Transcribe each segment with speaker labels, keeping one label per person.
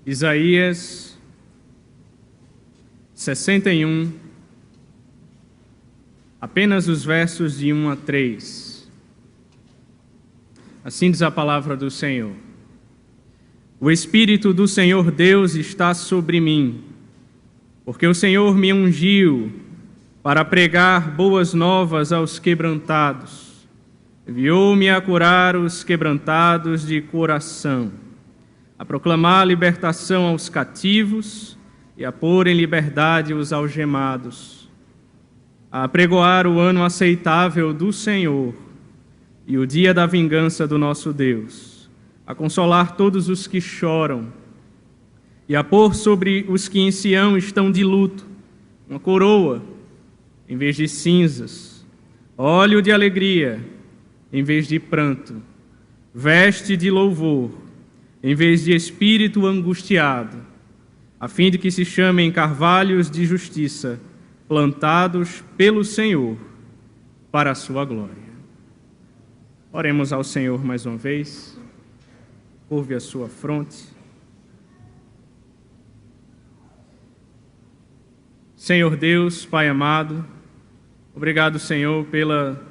Speaker 1: Isaías 61, apenas os versos de 1 a 3. Assim diz a palavra do Senhor. O Espírito do Senhor Deus está sobre mim, porque o Senhor me ungiu para pregar boas novas aos quebrantados. Enviou-me a curar os quebrantados de coração, a proclamar a libertação aos cativos e a pôr em liberdade os algemados, a apregoar o ano aceitável do Senhor e o dia da vingança do nosso Deus, a consolar todos os que choram e a pôr sobre os que em Sião estão de luto uma coroa em vez de cinzas, óleo de alegria em vez de pranto, veste de louvor em vez de espírito angustiado, a fim de que se chamem carvalhos de justiça, plantados pelo Senhor para a sua glória. Oremos ao Senhor mais uma vez. Curve a sua fronte. Senhor Deus, Pai amado, obrigado, Senhor, pela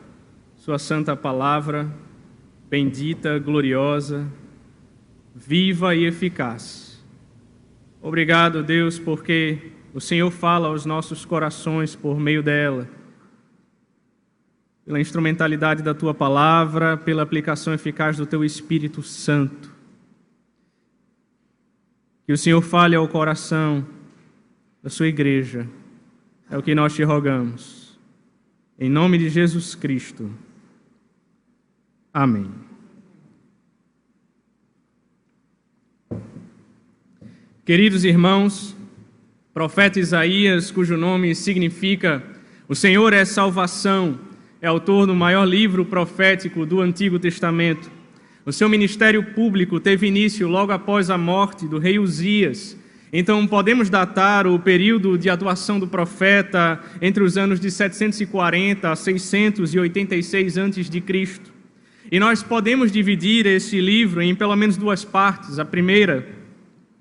Speaker 1: sua santa palavra, bendita, gloriosa, viva e eficaz. Obrigado, Deus, porque o Senhor fala aos nossos corações por meio dela, pela instrumentalidade da Tua palavra, pela aplicação eficaz do Teu Espírito Santo. Que o Senhor fale ao coração da Sua igreja, é o que nós te rogamos. Em nome de Jesus Cristo. Amém. Queridos irmãos, profeta Isaías, cujo nome significa "O Senhor é salvação", é autor do maior livro profético do Antigo Testamento. O seu ministério público teve início logo após a morte do rei Uzias. Então, podemos datar o período de atuação do profeta entre os anos de 740 a 686 a.C. E nós podemos dividir esse livro em pelo menos duas partes. A primeira,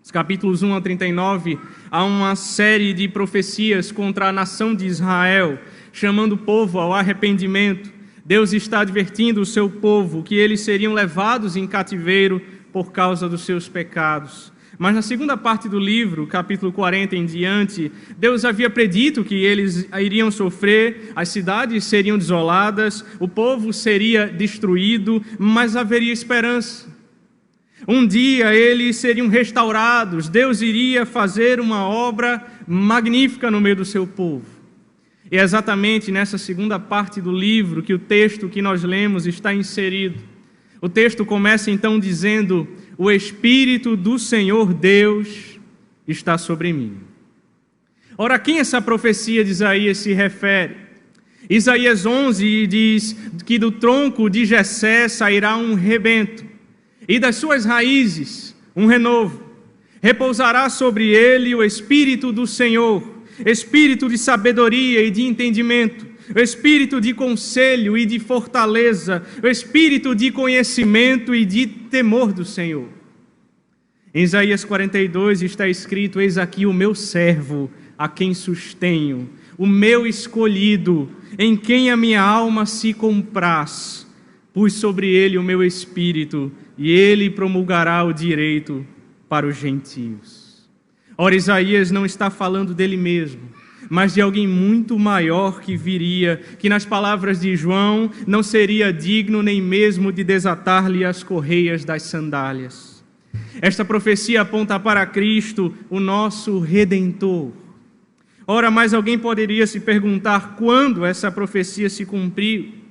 Speaker 1: os capítulos 1 a 39, há uma série de profecias contra a nação de Israel, chamando o povo ao arrependimento. Deus está advertindo o seu povo que eles seriam levados em cativeiro por causa dos seus pecados. Mas na segunda parte do livro, capítulo 40 em diante, Deus havia predito que eles iriam sofrer, as cidades seriam desoladas, o povo seria destruído, mas haveria esperança. Um dia eles seriam restaurados, Deus iria fazer uma obra magnífica no meio do seu povo. E é exatamente nessa segunda parte do livro que o texto que nós lemos está inserido. O texto começa então dizendo: "O Espírito do Senhor Deus está sobre mim". Ora, a quem essa profecia de Isaías se refere? Isaías 11 diz que do tronco de Jessé sairá um rebento, e das suas raízes um renovo. Repousará sobre ele o Espírito do Senhor, Espírito de sabedoria e de entendimento, o Espírito de conselho e de fortaleza, o Espírito de conhecimento e de temor do Senhor. Em Isaías 42 está escrito: "Eis aqui o meu servo, a quem sustenho, o meu escolhido, em quem a minha alma se compraz. Pus sobre ele o meu Espírito, e ele promulgará o direito para os gentios". Ora, Isaías não está falando dele mesmo, mas de alguém muito maior que viria, que nas palavras de João não seria digno nem mesmo de desatar-lhe as correias das sandálias. Esta profecia aponta para Cristo, o nosso Redentor. Ora, mas alguém poderia se perguntar quando essa profecia se cumpriu.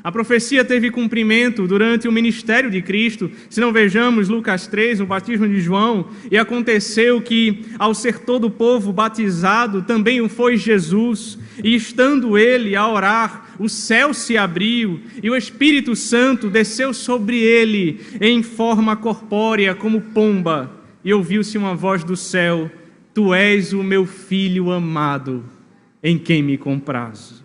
Speaker 1: A profecia teve cumprimento durante o ministério de Cristo. Se não vejamos Lucas 3, o batismo de João, e aconteceu que, ao ser todo o povo batizado, também o foi Jesus, e estando ele a orar, o céu se abriu, e o Espírito Santo desceu sobre ele em forma corpórea como pomba, e ouviu-se uma voz do céu: "Tu és o meu filho amado, em quem me comprazo".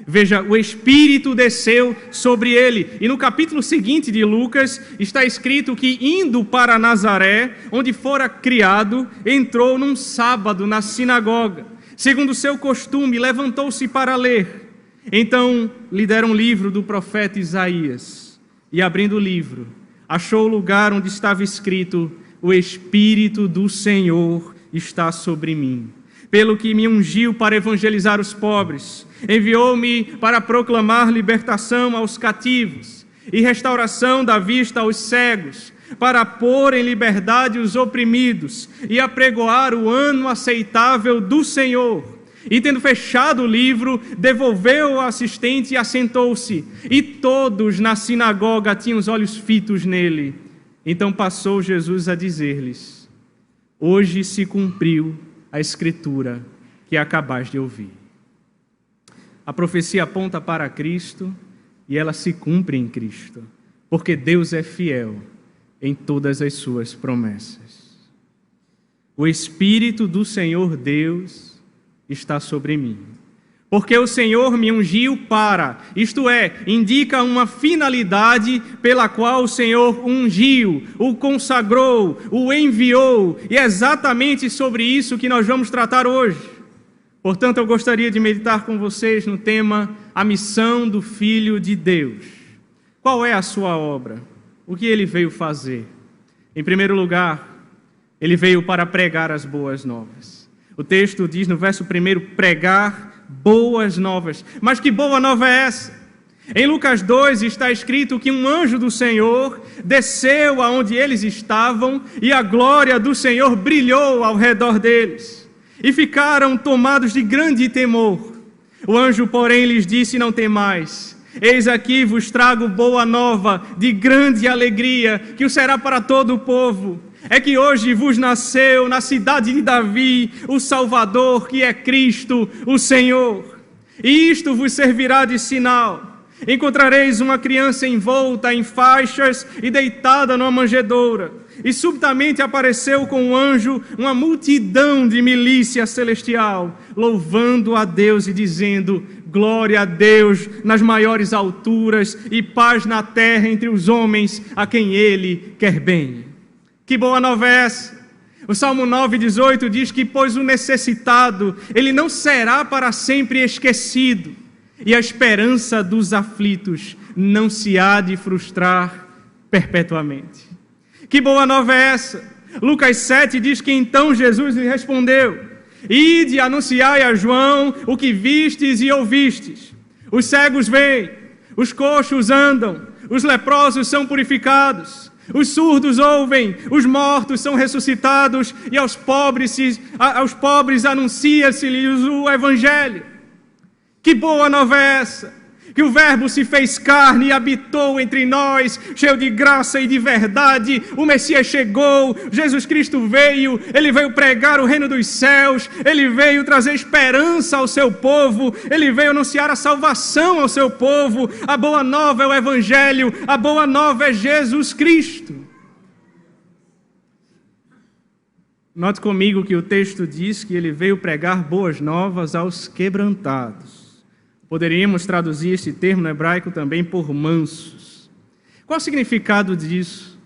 Speaker 1: Veja, o Espírito desceu sobre ele. E no capítulo seguinte de Lucas, está escrito que, indo para Nazaré, onde fora criado, entrou num sábado na sinagoga. Segundo o seu costume, levantou-se para ler. Então lhe deram um livro do profeta Isaías. E abrindo o livro, achou o lugar onde estava escrito: o Espírito do Senhor está sobre mim, pelo que me ungiu para evangelizar os pobres, enviou-me para proclamar libertação aos cativos e restauração da vista aos cegos, para pôr em liberdade os oprimidos e apregoar o ano aceitável do Senhor. E tendo fechado o livro, devolveu ao assistente e assentou-se. E todos na sinagoga tinham os olhos fitos nele. Então passou Jesus a dizer-lhes: hoje se cumpriu a Escritura que acabais de ouvir. A profecia aponta para Cristo e ela se cumpre em Cristo, porque Deus é fiel em todas as suas promessas. O Espírito do Senhor Deus está sobre mim, porque o Senhor me ungiu para, isto é, indica uma finalidade pela qual o Senhor ungiu, o consagrou, o enviou, e é exatamente sobre isso que nós vamos tratar hoje. Portanto, eu gostaria de meditar com vocês no tema a missão do Filho de Deus. Qual é a sua obra? O que ele veio fazer? Em primeiro lugar, ele veio para pregar as boas novas. O texto diz no verso 1, pregar boas novas. Mas que boa nova é essa? Em Lucas 2 está escrito que um anjo do Senhor desceu aonde eles estavam e a glória do Senhor brilhou ao redor deles. E ficaram tomados de grande temor. O anjo, porém, lhes disse: não temais. Eis aqui vos trago boa nova de grande alegria, que o será para todo o povo. É que hoje vos nasceu na cidade de Davi o Salvador, que é Cristo, o Senhor. E isto vos servirá de sinal: encontrareis uma criança envolta em faixas e deitada numa manjedoura. E subitamente apareceu com o anjo uma multidão de milícia celestial, louvando a Deus e dizendo: glória a Deus nas maiores alturas e paz na terra entre os homens a quem Ele quer bem. Que boa nova é essa? O Salmo 9,18 diz que, pois o necessitado, ele não será para sempre esquecido, e a esperança dos aflitos não se há de frustrar perpetuamente. Que boa nova é essa? Lucas 7 diz que então Jesus lhe respondeu: ide, anunciai a João o que vistes e ouvistes. Os cegos veem, os coxos andam, os leprosos são purificados, os surdos ouvem, os mortos são ressuscitados, e aos pobres anuncia-se-lhes o Evangelho. Que boa nova é essa? Que o Verbo se fez carne e habitou entre nós, cheio de graça e de verdade. O Messias chegou, Jesus Cristo veio, Ele veio pregar o reino dos céus, Ele veio trazer esperança ao seu povo, Ele veio anunciar a salvação ao seu povo. A boa nova é o Evangelho, a boa nova é Jesus Cristo. Note comigo que o texto diz que Ele veio pregar boas novas aos quebrantados. Poderíamos traduzir este termo no hebraico também por mansos. Qual o significado disso?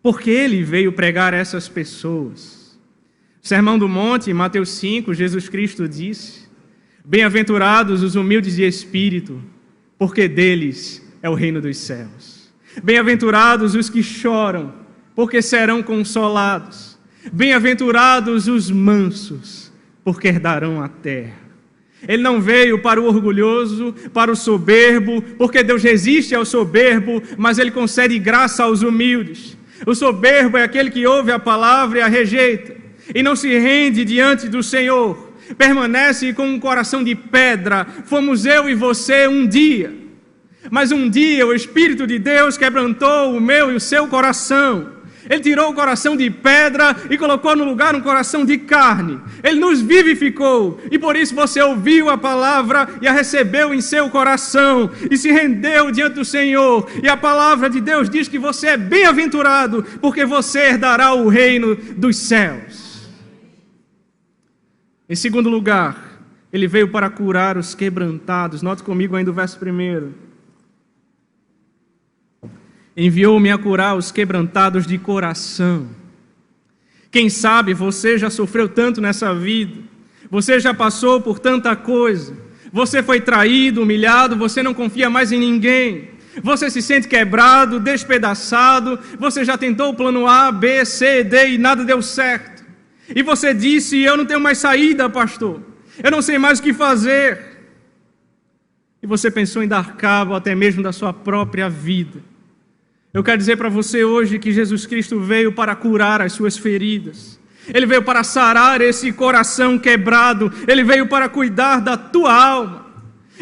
Speaker 1: Porque ele veio pregar a essas pessoas. Sermão do Monte, em Mateus 5, Jesus Cristo disse: bem-aventurados os humildes de espírito, porque deles é o reino dos céus. Bem-aventurados os que choram, porque serão consolados. Bem-aventurados os mansos, porque herdarão a terra. Ele não veio para o orgulhoso, para o soberbo, porque Deus resiste ao soberbo, mas Ele concede graça aos humildes. O soberbo é aquele que ouve a palavra e a rejeita, e não se rende diante do Senhor, permanece com um coração de pedra. Fomos eu e você um dia, mas um dia o Espírito de Deus quebrantou o meu e o seu coração. Ele tirou o coração de pedra e colocou no lugar um coração de carne. Ele nos vivificou, e por isso você ouviu a palavra e a recebeu em seu coração, e se rendeu diante do Senhor. E a palavra de Deus diz que você é bem-aventurado, porque você herdará o reino dos céus. Em segundo lugar, Ele veio para curar os quebrantados. Note comigo ainda o verso 1. Enviou-me a curar os quebrantados de coração. Quem sabe você já sofreu tanto nessa vida, você já passou por tanta coisa, você foi traído, humilhado, você não confia mais em ninguém, você se sente quebrado, despedaçado, você já tentou o plano A, B, C, D e nada deu certo. E você disse: eu não tenho mais saída, pastor, eu não sei mais o que fazer. E você pensou em dar cabo até mesmo da sua própria vida. Eu quero dizer para você hoje que Jesus Cristo veio para curar as suas feridas. Ele veio para sarar esse coração quebrado. Ele veio para cuidar da tua alma.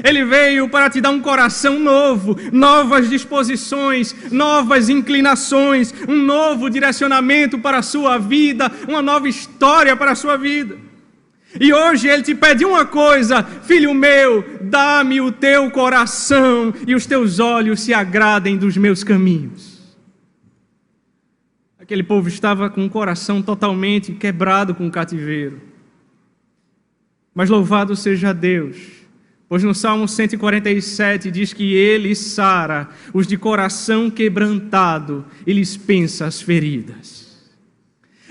Speaker 1: Ele veio para te dar um coração novo, novas disposições, novas inclinações, um novo direcionamento para a sua vida, uma nova história para a sua vida. E hoje Ele te pede uma coisa: filho meu, dá-me o teu coração e os teus olhos se agradem dos meus caminhos. Aquele povo estava com o coração totalmente quebrado com o cativeiro. Mas louvado seja Deus, pois no Salmo 147 diz que Ele sara os de coração quebrantado e lhes pensa as feridas.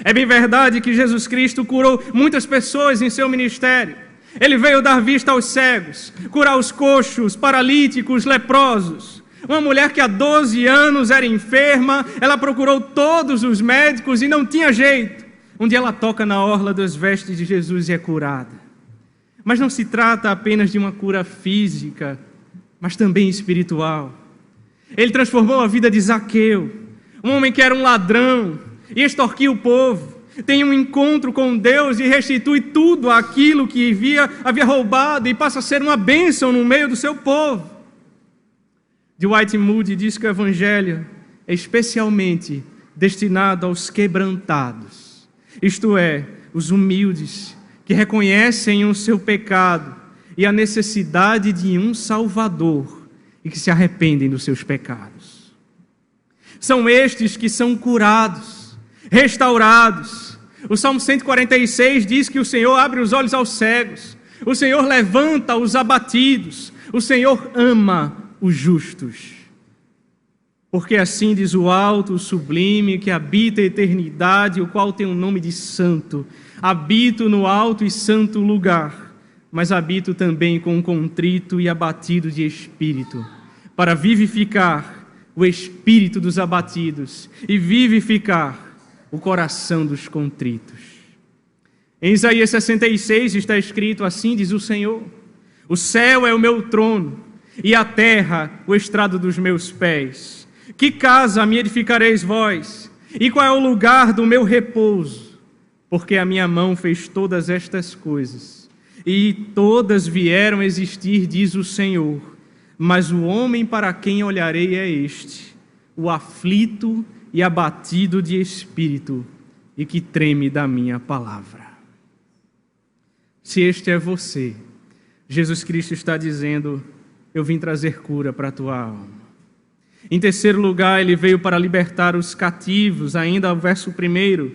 Speaker 1: É bem verdade que Jesus Cristo curou muitas pessoas em seu ministério. Ele veio dar vista aos cegos, curar os coxos, paralíticos, leprosos. Uma mulher que há 12 anos era enferma, ela procurou todos os médicos e não tinha jeito. Um dia ela toca na orla das vestes de Jesus e é curada. Mas não se trata apenas de uma cura física, mas também espiritual. Ele transformou a vida de Zaqueu, um homem que era um ladrão e extorquia o povo. Tem um encontro com Deus e restitui tudo aquilo que havia roubado e passa a ser uma bênção no meio do seu povo. Dwight Moody diz que o Evangelho é especialmente destinado aos quebrantados, isto é, os humildes, que reconhecem o seu pecado e a necessidade de um Salvador e que se arrependem dos seus pecados. São estes que são curados, restaurados. O Salmo 146 diz que o Senhor abre os olhos aos cegos, o Senhor levanta os abatidos, o Senhor ama os justos. Porque assim diz o alto, o sublime, que habita a eternidade, o qual tem o nome de santo. Habito no alto e santo lugar, mas habito também com um contrito e abatido de espírito, para vivificar o espírito dos abatidos e vivificar o coração dos contritos. Em Isaías 66 está escrito: assim diz o Senhor: o céu é o meu trono e a terra o estrado dos meus pés. Que casa me edificareis vós? E qual é o lugar do meu repouso? Porque a minha mão fez todas estas coisas, e todas vieram a existir, diz o Senhor. Mas o homem para quem olharei é este, o aflito e abatido de espírito, e que treme da minha palavra. Se este é você, Jesus Cristo está dizendo: eu vim trazer cura para a tua alma. Em terceiro lugar, ele veio para libertar os cativos, ainda o verso 1.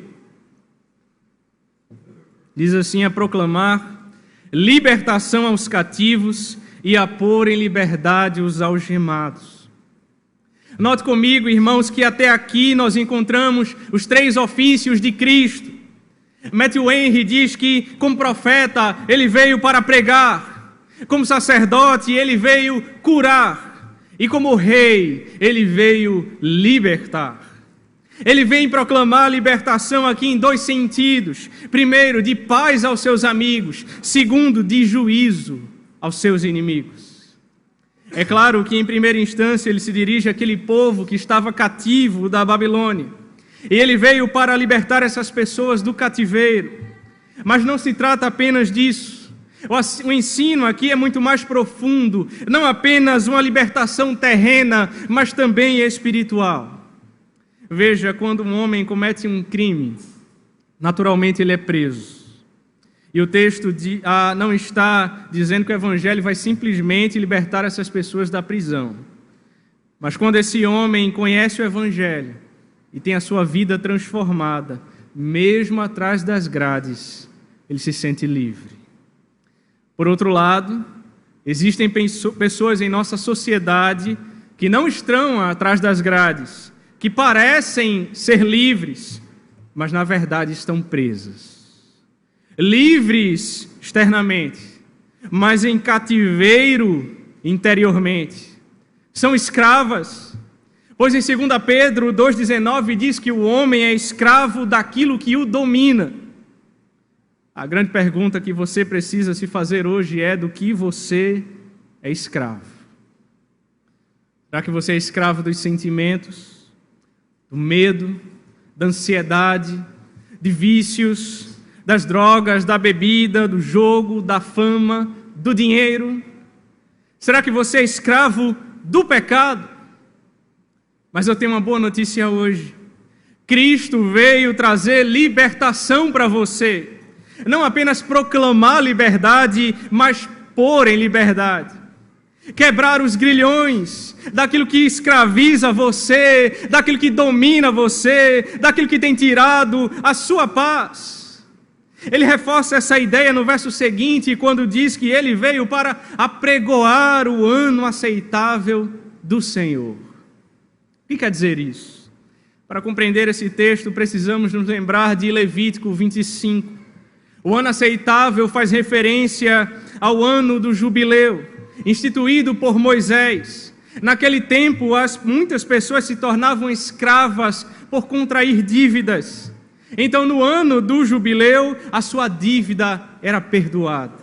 Speaker 1: Diz assim: a proclamar libertação aos cativos e a pôr em liberdade os algemados. Note comigo, irmãos, que até aqui nós encontramos os 3 ofícios de Cristo. Matthew Henry diz que, como profeta, ele veio para pregar. Como sacerdote, ele veio curar. E como rei, ele veio libertar. Ele vem proclamar a libertação aqui em 2 sentidos. Primeiro, de paz aos seus amigos. Segundo, de juízo aos seus inimigos. É claro que em primeira instância ele se dirige àquele povo que estava cativo da Babilônia. E ele veio para libertar essas pessoas do cativeiro. Mas não se trata apenas disso. O ensino aqui é muito mais profundo, não apenas uma libertação terrena, mas também espiritual. Veja, quando um homem comete um crime, naturalmente ele é preso. E o texto não está dizendo que o Evangelho vai simplesmente libertar essas pessoas da prisão. Mas quando esse homem conhece o Evangelho e tem a sua vida transformada, mesmo atrás das grades, ele se sente livre. Por outro lado, existem pessoas em nossa sociedade que não estão atrás das grades, que parecem ser livres, mas na verdade estão presas. Livres externamente, mas em cativeiro interiormente. São escravas, pois em 2 Pedro 2,19 diz que o homem é escravo daquilo que o domina. A grande pergunta que você precisa se fazer hoje é: do que você é escravo? Será que você é escravo dos sentimentos, do medo, da ansiedade, de vícios, das drogas, da bebida, do jogo, da fama, do dinheiro? Será que você é escravo do pecado? Mas eu tenho uma boa notícia hoje. Cristo veio trazer libertação para você. Não apenas proclamar liberdade, mas pôr em liberdade. Quebrar os grilhões daquilo que escraviza você, daquilo que domina você, daquilo que tem tirado a sua paz. Ele reforça essa ideia no verso seguinte, quando diz que ele veio para apregoar o ano aceitável do Senhor. O que quer dizer isso? Para compreender esse texto, precisamos nos lembrar de Levítico 25. O ano aceitável faz referência ao ano do jubileu, instituído por Moisés. Naquele tempo, muitas pessoas se tornavam escravas por contrair dívidas. Então, no ano do jubileu, a sua dívida era perdoada.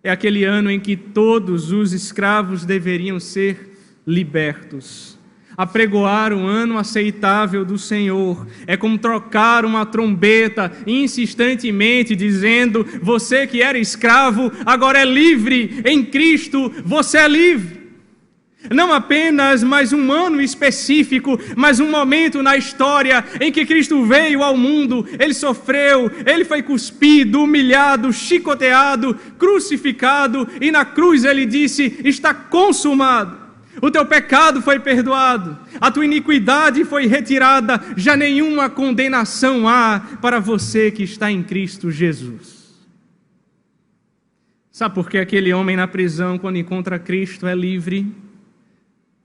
Speaker 1: É aquele ano em que todos os escravos deveriam ser libertos. Apregoar o ano aceitável do Senhor é como trocar uma trombeta insistentemente, dizendo: você que era escravo, agora é livre, em Cristo você é livre. Não apenas mais um ano específico, mas um momento na história em que Cristo veio ao mundo, Ele sofreu, Ele foi cuspido, humilhado, chicoteado, crucificado, e na cruz Ele disse: está consumado. O teu pecado foi perdoado, a tua iniquidade foi retirada, já nenhuma condenação há para você que está em Cristo Jesus. Sabe por que aquele homem na prisão, quando encontra Cristo, é livre?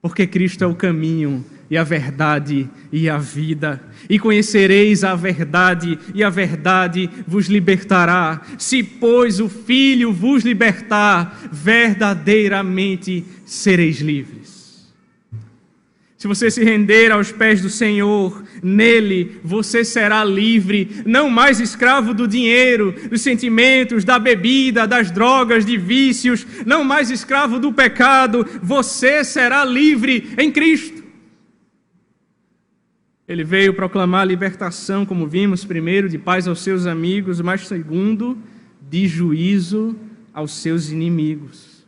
Speaker 1: Porque Cristo é o caminho e a verdade e a vida. E conhecereis a verdade, e a verdade vos libertará. Se, pois, o Filho vos libertar, verdadeiramente sereis livres. Se você se render aos pés do Senhor, nele você será livre, não mais escravo do dinheiro, dos sentimentos, da bebida, das drogas, de vícios, não mais escravo do pecado, você será livre em Cristo. Ele veio proclamar a libertação, como vimos, primeiro, de paz aos seus amigos, mas segundo, de juízo aos seus inimigos.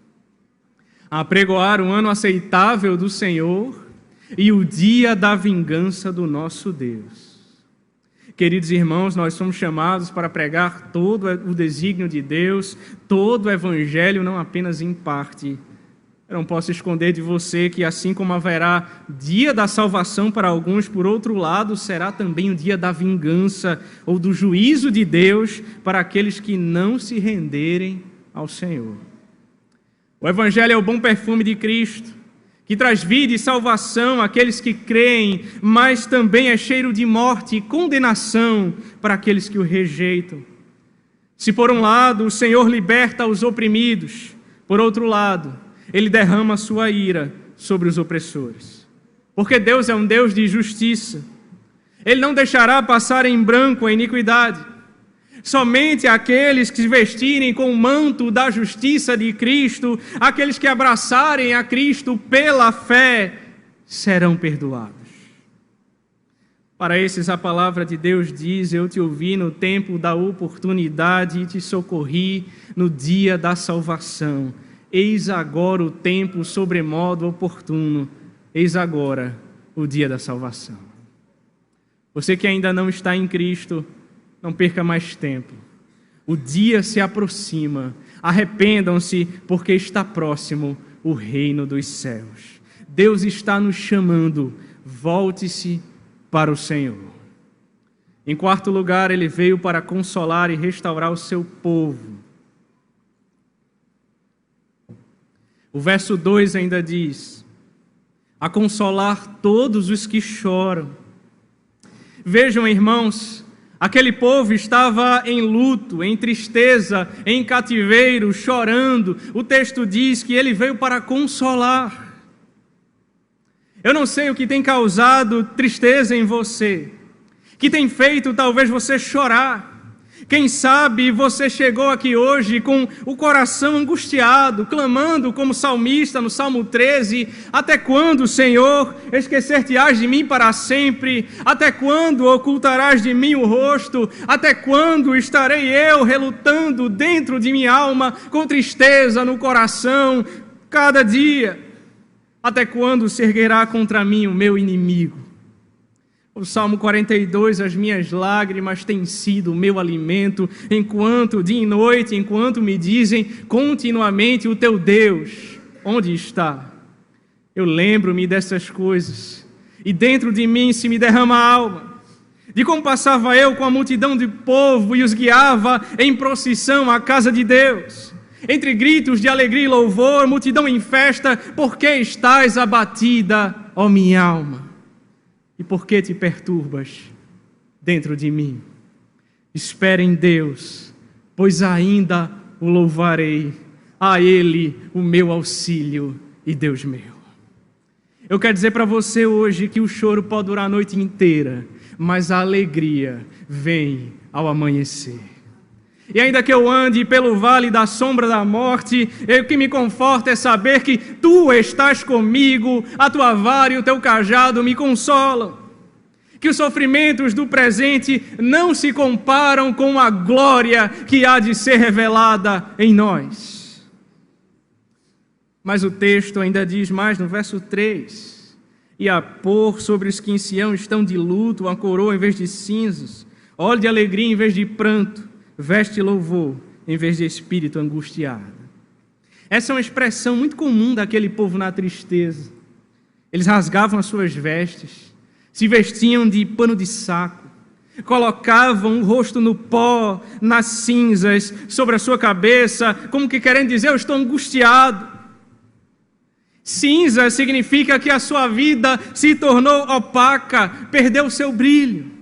Speaker 1: A apregoar o ano aceitável do Senhor e o dia da vingança do nosso Deus. Queridos irmãos, nós somos chamados para pregar todo o desígnio de Deus, todo o Evangelho, não apenas em parte. Eu não posso esconder de você que, assim como haverá dia da salvação para alguns, por outro lado, será também o dia da vingança ou do juízo de Deus para aqueles que não se renderem ao Senhor. O Evangelho é o bom perfume de Cristo, que traz vida e salvação àqueles que creem, mas também é cheiro de morte e condenação para aqueles que o rejeitam. Se por um lado o Senhor liberta os oprimidos, por outro lado, Ele derrama a sua ira sobre os opressores. Porque Deus é um Deus de justiça. Ele não deixará passar em branco a iniquidade. Somente aqueles que se vestirem com o manto da justiça de Cristo, aqueles que abraçarem a Cristo pela fé, serão perdoados. Para esses a palavra de Deus diz: eu te ouvi no tempo da oportunidade e te socorri no dia da salvação. Eis agora o tempo sobremodo oportuno, eis agora o dia da salvação. Você que ainda não está em Cristo, não perca mais tempo. O dia se aproxima. Arrependam-se, porque está próximo o reino dos céus. Deus está nos chamando. Volte-se para o Senhor. Em quarto lugar, Ele veio para consolar e restaurar o seu povo. O verso 2 ainda diz: a consolar todos os que choram. Vejam, irmãos, aquele povo estava em luto, em tristeza, em cativeiro, chorando. O texto diz que ele veio para consolar. Eu não sei o que tem causado tristeza em você, que tem feito talvez você chorar. Quem sabe você chegou aqui hoje com o coração angustiado, clamando como salmista no Salmo 13, até quando, Senhor, esquecer-te-ás de mim para sempre? Até quando ocultarás de mim o rosto? Até quando estarei eu relutando dentro de minha alma, com tristeza no coração, cada dia? Até quando se erguerá contra mim o meu inimigo? O Salmo 42, as minhas lágrimas têm sido o meu alimento, enquanto dia e noite, enquanto me dizem continuamente: o teu Deus, onde está? Eu lembro-me dessas coisas, e dentro de mim se me derrama a alma, de como passava eu com a multidão de povo e os guiava em procissão à casa de Deus, entre gritos de alegria e louvor, multidão em festa. Por que estás abatida, ó minha alma? E por que te perturbas dentro de mim? Espere em Deus, pois ainda o louvarei, a Ele o meu auxílio e Deus meu. Eu quero dizer para você hoje que o choro pode durar a noite inteira, mas a alegria vem ao amanhecer. E ainda que eu ande pelo vale da sombra da morte, o que me conforta é saber que Tu estás comigo, a Tua vara e o Teu cajado me consolam. Que os sofrimentos do presente não se comparam com a glória que há de ser revelada em nós. Mas o texto ainda diz mais no verso 3: e a pôr sobre os que em Sião estão de luto uma coroa em vez de cinzas, óleo de alegria em vez de pranto, veste louvor em vez de espírito angustiado. Essa é uma expressão muito comum daquele povo na tristeza. Eles rasgavam as suas vestes, se vestiam de pano de saco, colocavam o rosto no pó, nas cinzas, sobre a sua cabeça, como que querendo dizer: eu estou angustiado. Cinza significa que a sua vida se tornou opaca, perdeu o seu brilho.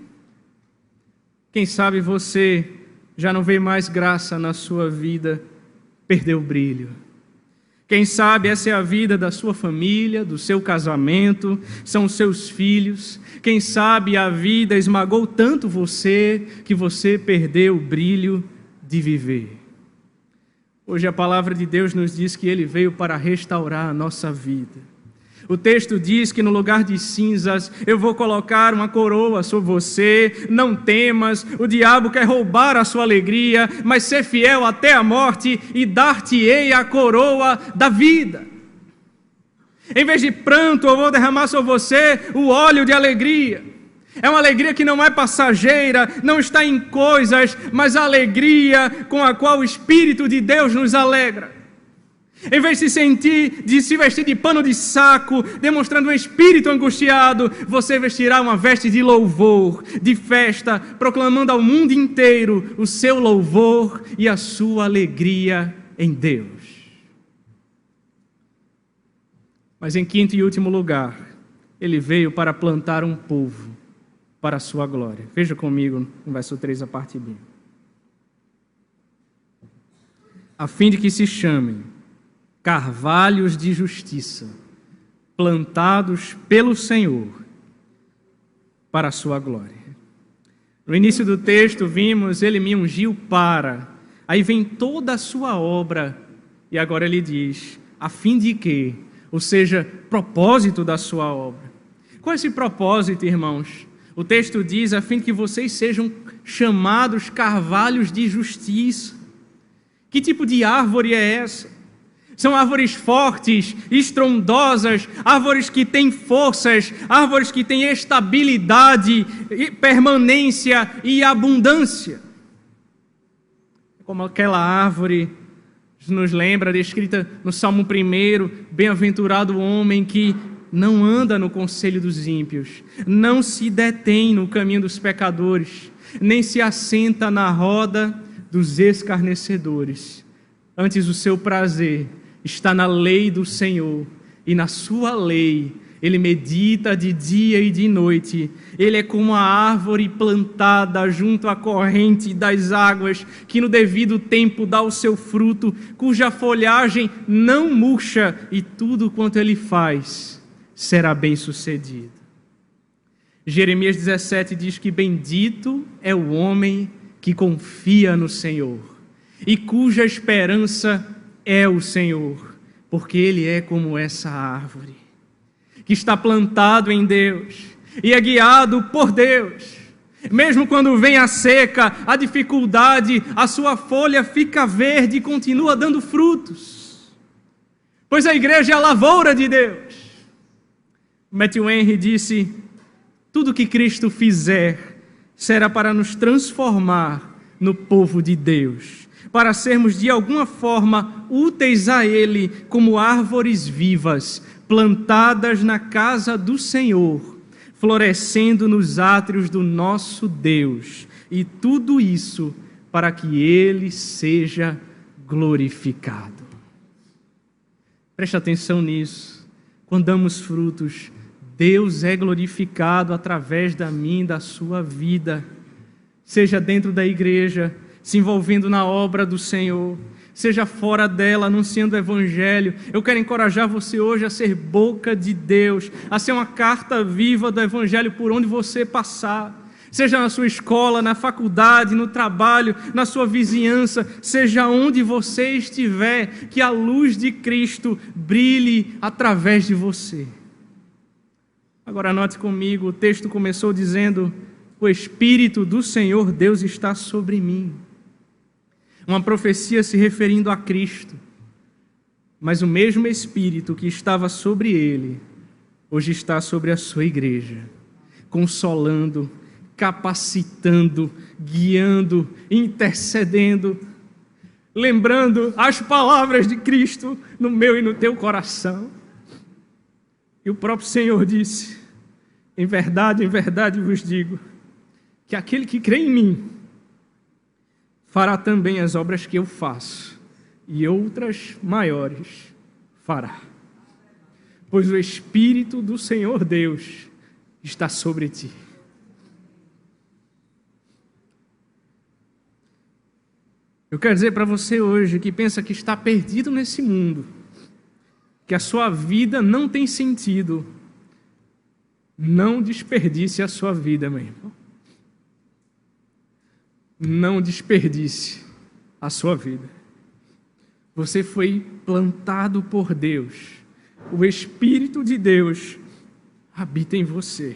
Speaker 1: Quem sabe você já não vê mais graça na sua vida, perdeu o brilho. Quem sabe essa é a vida da sua família, do seu casamento, são os seus filhos. Quem sabe a vida esmagou tanto você que você perdeu o brilho de viver. Hoje a palavra de Deus nos diz que Ele veio para restaurar a nossa vida. O texto diz que no lugar de cinzas eu vou colocar uma coroa sobre você. Não temas, o diabo quer roubar a sua alegria, mas ser fiel até a morte e dar-te-ei a coroa da vida. Em vez de pranto, eu vou derramar sobre você o óleo de alegria. É uma alegria que não é passageira, não está em coisas, mas a alegria com a qual o Espírito de Deus nos alegra. Em vez de se vestir de pano de saco, demonstrando um espírito angustiado, você vestirá uma veste de louvor, de festa, proclamando ao mundo inteiro o seu louvor e a sua alegria em Deus. Mas em quinto e último lugar, Ele veio para plantar um povo para a sua glória. Veja comigo no verso 3, a parte B. A fim de que se chamem carvalhos de justiça, plantados pelo Senhor para a sua glória. No início do texto vimos: Ele me ungiu para, aí vem toda a sua obra, e agora Ele diz: a fim de que, ou seja, propósito da sua obra. Qual é esse propósito, irmãos? O texto diz: a fim de que vocês sejam chamados carvalhos de justiça. Que tipo de árvore é essa? São árvores fortes, estrondosas, árvores que têm forças, árvores que têm estabilidade, permanência e abundância. Como aquela árvore nos lembra, descrita no Salmo 1, bem-aventurado o homem que não anda no conselho dos ímpios, não se detém no caminho dos pecadores, nem se assenta na roda dos escarnecedores. Antes o seu prazer está na lei do Senhor, e na sua lei ele medita de dia e de noite. Ele é como a árvore plantada junto à corrente das águas, que no devido tempo dá o seu fruto, cuja folhagem não murcha, e tudo quanto ele faz será bem-sucedido. Jeremias 17 diz que bendito é o homem que confia no Senhor e cuja esperança é o Senhor, porque ele é como essa árvore que está plantado em Deus e é guiado por Deus. Mesmo quando vem a seca, a dificuldade, a sua folha fica verde e continua dando frutos, pois a igreja é a lavoura de Deus. Matthew Henry disse: tudo que Cristo fizer será para nos transformar no povo de Deus, para sermos de alguma forma úteis a Ele como árvores vivas, plantadas na casa do Senhor, florescendo nos átrios do nosso Deus, e tudo isso para que Ele seja glorificado. Preste atenção nisso. Quando damos frutos, Deus é glorificado através da minha e da sua vida, seja dentro da igreja, se envolvendo na obra do Senhor, seja fora dela, anunciando o Evangelho. Eu quero encorajar você hoje a ser boca de Deus, a ser uma carta viva do Evangelho por onde você passar, seja na sua escola, na faculdade, no trabalho, na sua vizinhança, seja onde você estiver, que a luz de Cristo brilhe através de você. Agora anote comigo, o texto começou dizendo: o Espírito do Senhor Deus está sobre mim. Uma profecia se referindo a Cristo, mas o mesmo Espírito que estava sobre ele, hoje está sobre a sua igreja, consolando, capacitando, guiando, intercedendo, lembrando as palavras de Cristo no meu e no teu coração. E o próprio Senhor disse: em verdade vos digo, que aquele que crê em mim fará também as obras que eu faço, e outras maiores fará, pois o Espírito do Senhor Deus está sobre ti. Eu quero dizer para você hoje que pensa que está perdido nesse mundo, que a sua vida não tem sentido, não desperdice a sua vida, meu irmão. Não desperdice a sua vida. Você foi plantado por Deus. O Espírito de Deus habita em você,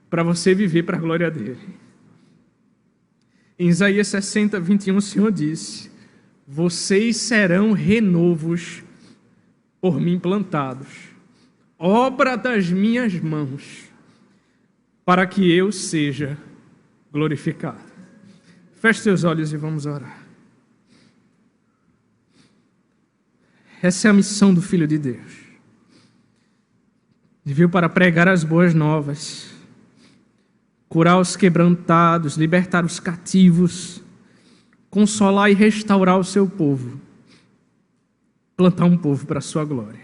Speaker 1: para você viver para a glória dele. Em Isaías 60, 21, o Senhor disse: vocês serão renovos por mim plantados, obra das minhas mãos, para que eu seja glorificado. Feche seus olhos e vamos orar. Essa é a missão do Filho de Deus. Ele veio para pregar as boas novas, curar os quebrantados, libertar os cativos, consolar e restaurar o seu povo, plantar um povo para a sua glória.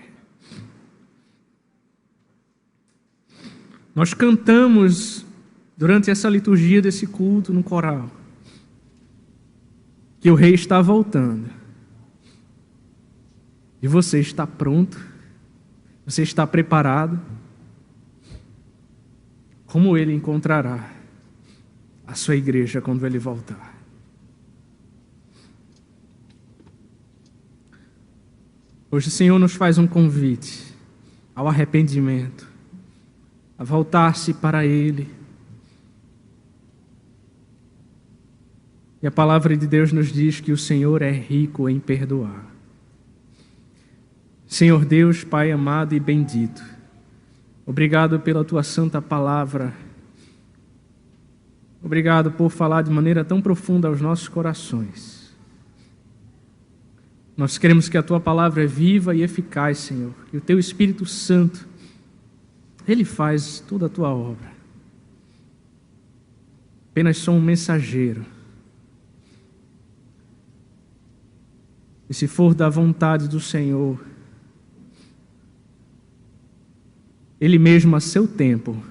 Speaker 1: Nós cantamos durante essa liturgia desse culto no coral que o Rei está voltando. E você está pronto? Você está preparado? Como Ele encontrará a sua igreja quando Ele voltar? Hoje o Senhor nos faz um convite ao arrependimento, a voltar-se para Ele. E a palavra de Deus nos diz que o Senhor é rico em perdoar. Senhor Deus, Pai amado e bendito, obrigado pela Tua santa palavra. Obrigado por falar de maneira tão profunda aos nossos corações. Nós queremos que a Tua palavra é viva e eficaz, Senhor. E o Teu Espírito Santo, Ele faz toda a Tua obra. Apenas sou um mensageiro. E se for da vontade do Senhor, Ele mesmo a seu tempo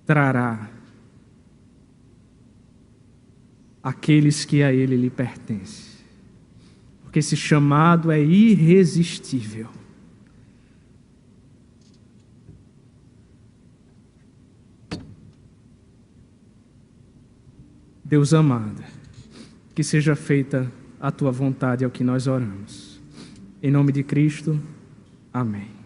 Speaker 1: trará aqueles que a Ele lhe pertencem. Porque esse chamado é irresistível. Deus amado, que seja feita a Tua vontade, é o que nós oramos. Em nome de Cristo, amém.